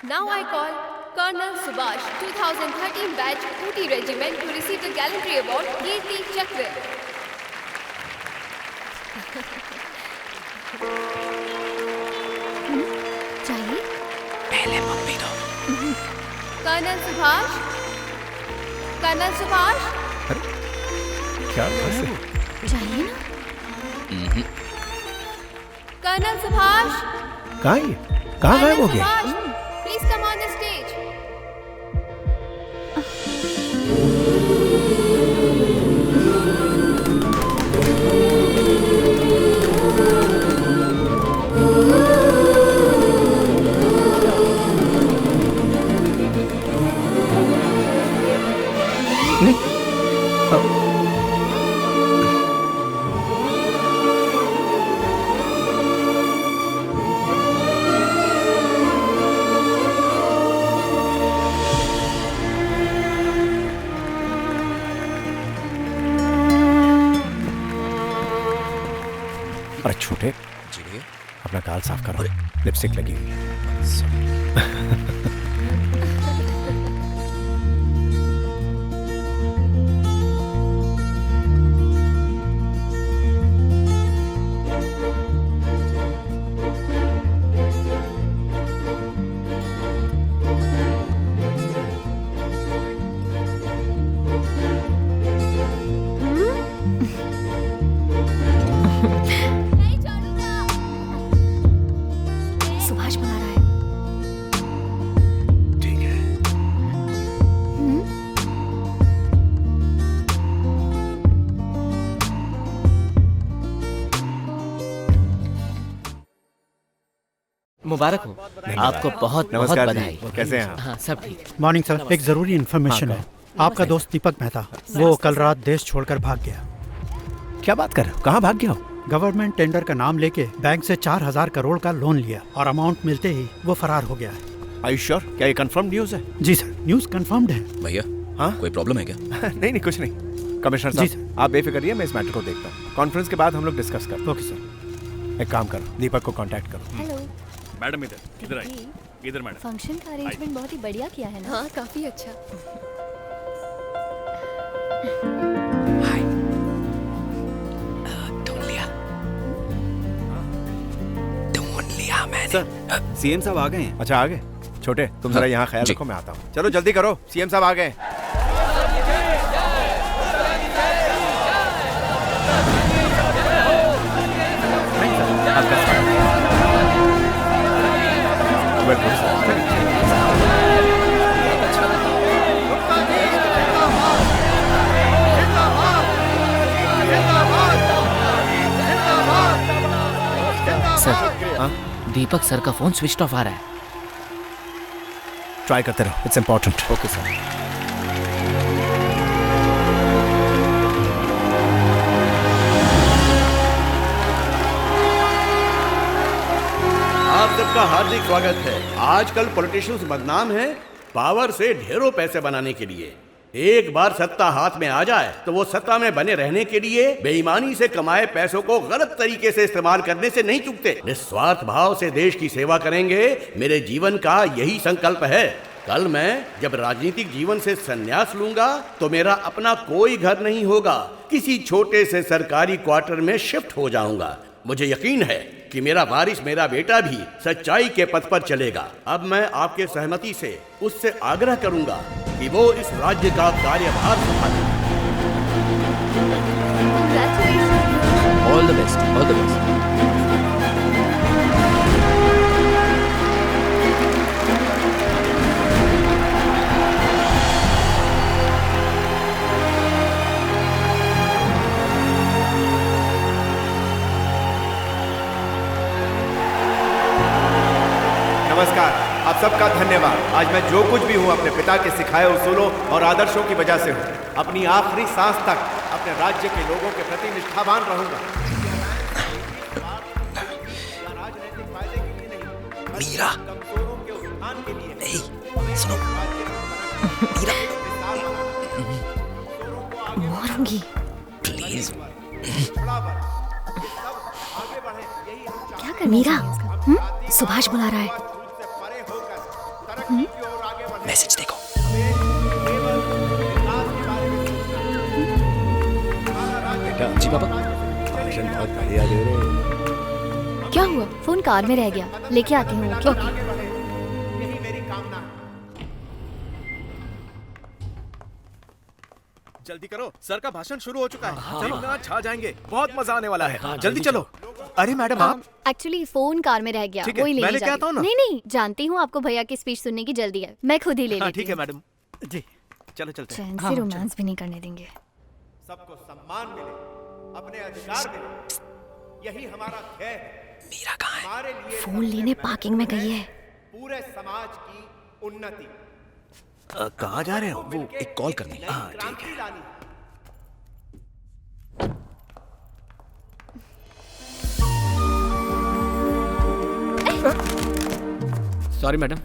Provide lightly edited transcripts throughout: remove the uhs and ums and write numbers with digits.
Now I call Colonel Subhash, 2013 batch Ooty Regiment, to receive the Gallantry Award, Kirti Chakra. चाहिए? पहले mummy दो। Colonel Subhash? Colonel Subhash? क्या कैसे? चाहिए ना? Colonel Subhash? कहाँ ये? कहाँ गायब हो गया? Please come on the stage. अरे छोटे, जी अपना गाल साफ करो, लिपस्टिक लगी हुई है। सुभाष बुला रहा है। ठीक है। मुबारक हो। आपको बहुत बहुत नमस्कार जी, बधाई। कैसे हैं आप? हाँ, सब ठीक। मॉर्निंग सर, एक जरूरी इन्फॉर्मेशन हाँ, है। आपका दोस्त दीपक मेहता, वो कल रात देश छोड़कर भाग गया। क्या बात कर रहे हो? कहाँ भाग गया हो? गवर्नमेंट टेंडर का नाम लेके बैंक से 4,000 करोड़ का लोन लिया और अमाउंट मिलते ही वो फरार हो गया है। Are you sure? क्या ये कंफर्म न्यूज है? जी सर, न्यूज कंफर्म्ड है। भैया, हाँ? कोई प्रॉब्लम है क्या? नहीं नहीं, कुछ नहीं। कमिश्नर जी साहब, आप बेफिक्र रहिए, मैं इस मैटर को देखता हूँ। कॉन्फ्रेंस के बाद हम लोग डिस्कस करते ओके सर। हैं। एक काम करो, दीपक को कांटेक्ट करो। हेलो। मैडम इधर आइए। इधर मैडम। फंक्शन का अरेंजमेंट बहुत ही बढ़िया किया है ना? हाँ, काफी अच्छा. हाय। ढूंढ लिया मैंने। सर, सीएम साहब आ गए हैं। अच्छा, आ गए? छोटे, तुम जरा यहाँ ख्याल जी। रखो, मैं आता हूँ। चलो जल्दी करो, सीएम साहब आ गए। Welcome sir. सर, हाँ? दीपक सर का फोन स्विच ऑफ आ रहा है। ट्राई करते रहो, इट्स इम्पोर्टेंट। Okay sir. आप सबका हार्दिक स्वागत है। आजकल पॉलिटिशियंस बदनाम हैं पावर से ढेरों पैसे बनाने के लिए। एक बार सत्ता हाथ में आ जाए तो वो सत्ता में बने रहने के लिए बेईमानी से कमाए पैसों को गलत तरीके से इस्तेमाल करने से नहीं चूकते। निस्वार्थ भाव से देश की सेवा करेंगे, मेरे जीवन का यही संकल्प है। कल मैं जब राजनीतिक जीवन से संन्यास लूंगा तो मेरा अपना कोई घर नहीं होगा, किसी छोटे से सरकारी क्वार्टर में शिफ्ट हो जाऊंगा। मुझे यकीन है कि मेरा वारिस, मेरा बेटा भी सच्चाई के पथ पर चलेगा। अब मैं आपके सहमति से उससे आग्रह करूंगा कि वो इस राज्य का कार्यभार संभाले। All the best, all the best. नमस्कार, आप सबका धन्यवाद। आज मैं जो कुछ भी हूँ अपने पिता के सिखाए उसूलों और आदर्शों की वजह से हूँ। अपनी आखिरी सांस तक अपने राज्य के लोगों के प्रति निष्ठावान रहूंगा। मीरा, नहीं, सुनो। मीरा, मारूंगी। प्लीज। क्या कर मीरा? सुभाष बुला रहा है। मैसेज देखो। बेटा जी पापा भाषण बहुत बढ़िया दे रहे हो। क्या हुआ? फोन कार में रह गया, लेके आती हूँ। Okay okay. यही मेरी कामना है। जल्दी करो, सर का भाषण शुरू हो चुका है। चलो ना, छा जाएंगे, बहुत मजा आने वाला है। जल्दी चलो। अरे मैडम आप एक्चुअली फोन कार में रह गया, ठीक है, वही मैं लेने लेके जाती आता हूँ ना। नहीं नहीं, जानती हूँ आपको भैया की स्पीच सुनने की जल्दी है, मैं खुद ही ले लेती ठीक है हूँ। मैडम जी, चलो चलते हैं। चैन से रोमांस भी नहीं करने देंगे। सबको सम्मान मिले, अपने अधिकार मिले, यही हमारा ध्येय है। मीरा कहाँ है? हमारे लिए फोन लेने पार्किंग में गई है। पूरे समाज की उन्नति, कहाँ जा रहे हो? वो एक कॉल करनी है। हाँ ठीक है। क्रांति लानी है। Sorry madam.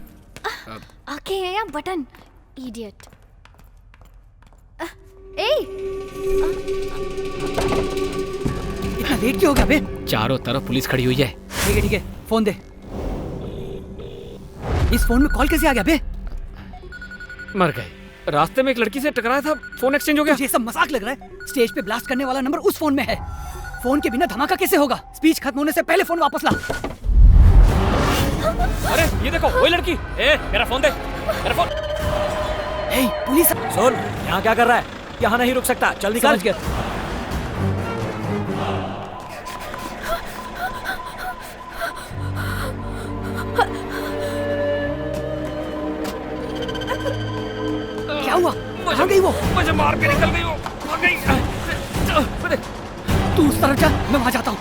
आके है या बटन? इडियट। ए इतना लेट क्यों हो गया बे? चारों तरफ पुलिस खड़ी हुई है। ठीक है, फोन दे। इस फोन में कॉल कैसे आ गया बे? मर गए। रास्ते में एक लड़की से टकराया था, फोन एक्सचेंज हो गया। ये सब मजाक लग रहा है? स्टेज पे ब्लास्ट करने वाला नंबर उस फोन में है। फोन के बिना धमाका कैसे होगा? स्पीच खत्म होने से पहले फोन वापस ला। अरे ये देखो, वही लड़की। मेरा फोन दे, मेरा फोन। पुलिस सुन, यहाँ क्या कर रहा है? यहाँ नहीं रुक सकता, जल्दी निकाल। समझ गया। क्या हुआ? कहाँ गई वो? मुझे मार के निकल गई वो। भाग गई। तू उस तरफ जा, मैं वहां जाता हूँ।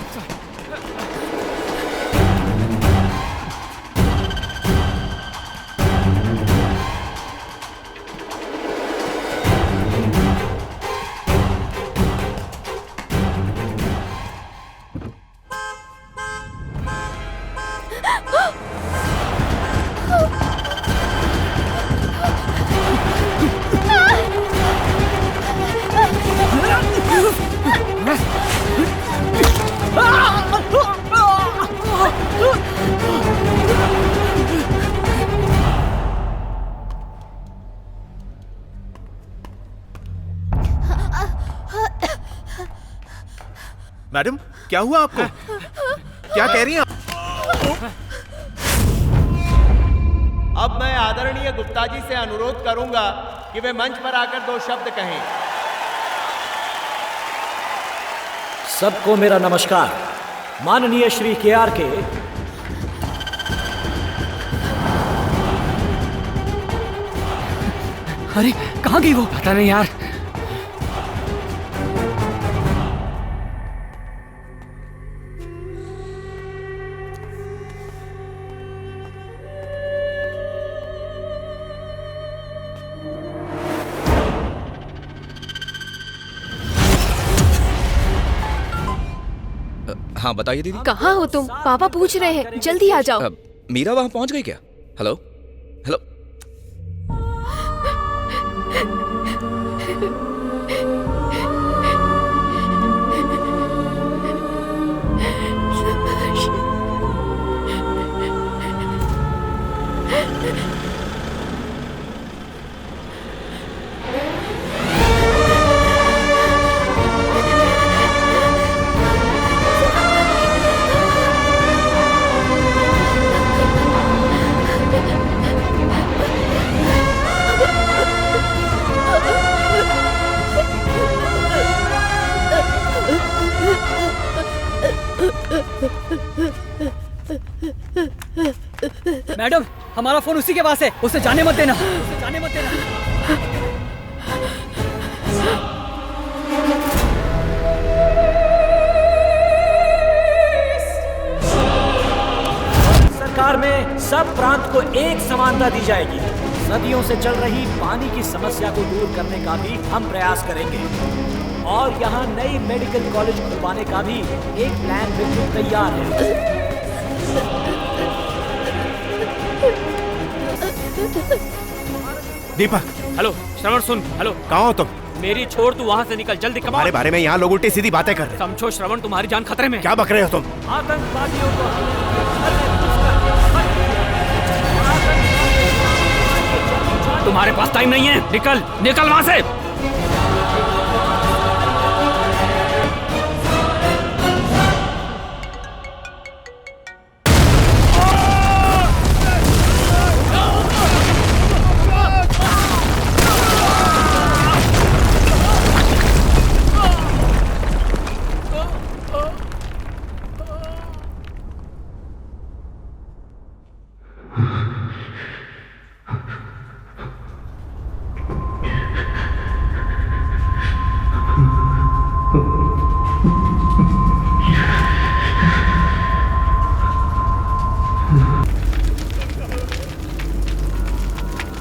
मैडम क्या हुआ आपको? क्या कह रही हैं आप? अब मैं आदरणीय गुप्ता जी से अनुरोध करूंगा कि वे मंच पर आकर 2 शब्द कहें। सबको मेरा नमस्कार। माननीय श्री KR के अरे कहाँ गई वो? पता नहीं यार। हाँ बताइए दीदी। कहाँ हो तुम? पापा पूछ रहे हैं, जल्दी आ जाओ। मीरा वहां पहुंच गई क्या? Hello hello. मैडम, हमारा फोन उसी के पास है, उसे जाने मत देना। उसे जाने मत देना। सरकार में सब प्रांत को एक समानता दी जाएगी। सदियों से चल रही पानी की समस्या को दूर करने का भी हम प्रयास करेंगे और यहाँ नई मेडिकल कॉलेज खुलवाने का भी एक प्लान बिल्कुल तैयार है। दीपक। हेलो श्रवण, सुन। हेलो, कहाँ हो तुम? मेरी छोड़, तू वहाँ से निकल जल्दी। कमाल। हमारे बारे में यहाँ लोग उल्टी सीधी बातें कर रहे हैं। समझो श्रवण, तुम्हारी जान खतरे में। क्या बक रहे हो तुम? आतंकवादियों को हमारे पास टाइम नहीं है, निकल निकल वहां से।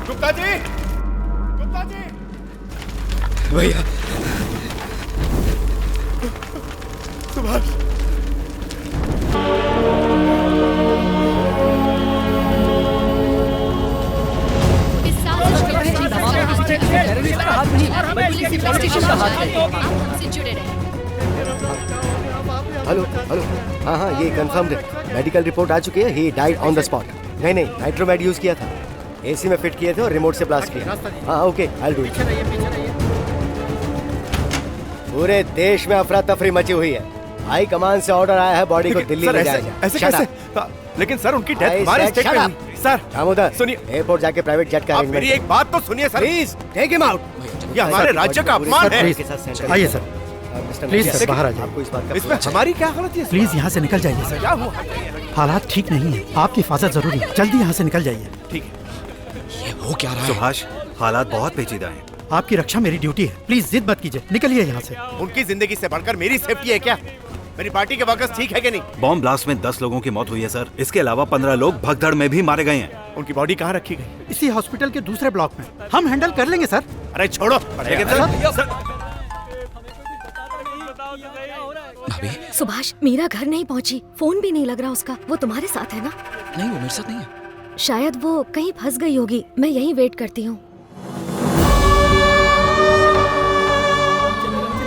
गुप्ता जी, गुप्ता जी, भैया सुभाष, इस साल हमसे जुड़े रहे। हेलो हेलो, हाँ हाँ ये कंफर्म्ड है, मेडिकल रिपोर्ट आ चुकी है, he died on the spot. नहीं नहीं, नाइट्रोमेड यूज किया था, एसी में फिट किए थे और रिमोट से ब्लास्ट किया। हाँ okay, I will do it. पूरे देश में अफरा तफरी मची हुई है, हाई कमान से ऑर्डर आया है बॉडी को दिल्ली ले जाया जाए। ऐसे कैसे? लेकिन सर उनकी डेथ हमारे स्टेट में हुई। सर दामोदर सुनिए, एयरपोर्ट जाके प्राइवेट जेट का आप मेरी एक बात तो सुनिए sir. Please take him out. ये हमारे राज्य का अपमान है। आइए सर, प्लीज सर बाहर आ जाइए। आपको इस बात का इसमें हमारी क्या गलती है? प्लीज यहाँ से निकल जाइए सर, क्या हुआ? हालात ठीक नहीं है, आपकी हिफाजत जरूरी है, जल्दी यहाँ से निकल जाइए। ठीक है। ये हो क्या रहा है? सुभाष, हालात बहुत पेचीदा हैं। आपकी रक्षा मेरी ड्यूटी है, प्लीज जिद मत कीजिए, निकलिए यहाँ से। उनकी जिंदगी से बढ़कर मेरी सेफ्टी है क्या? मेरी पार्टी के वर्कर्स ठीक है कि नहीं? बॉम्ब ब्लास्ट में 10 लोगों की मौत हुई है सर, इसके अलावा 15 लोग भगदड़ में भी मारे गए हैं। उनकी बॉडी कहाँ रखी गई? इसी हॉस्पिटल के दूसरे ब्लॉक में, हम हैंडल कर लेंगे सर। अरे छोड़ो। भाभी सुभाष, मीरा घर नहीं पहुंची, फोन भी नहीं लग रहा उसका। वो तुम्हारे साथ है ना? नहीं, वो मेरे साथ नहीं है। शायद वो कहीं फंस गई होगी, मैं यहीं वेट करती हूँ।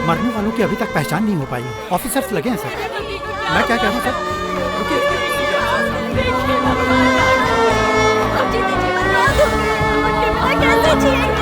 मरने वालों की अभी तक पहचान नहीं हो पाई है, ऑफिसर्स लगे हैं सर। मैं क्या कह रहा हूँ सर? कैसे जिएंगे?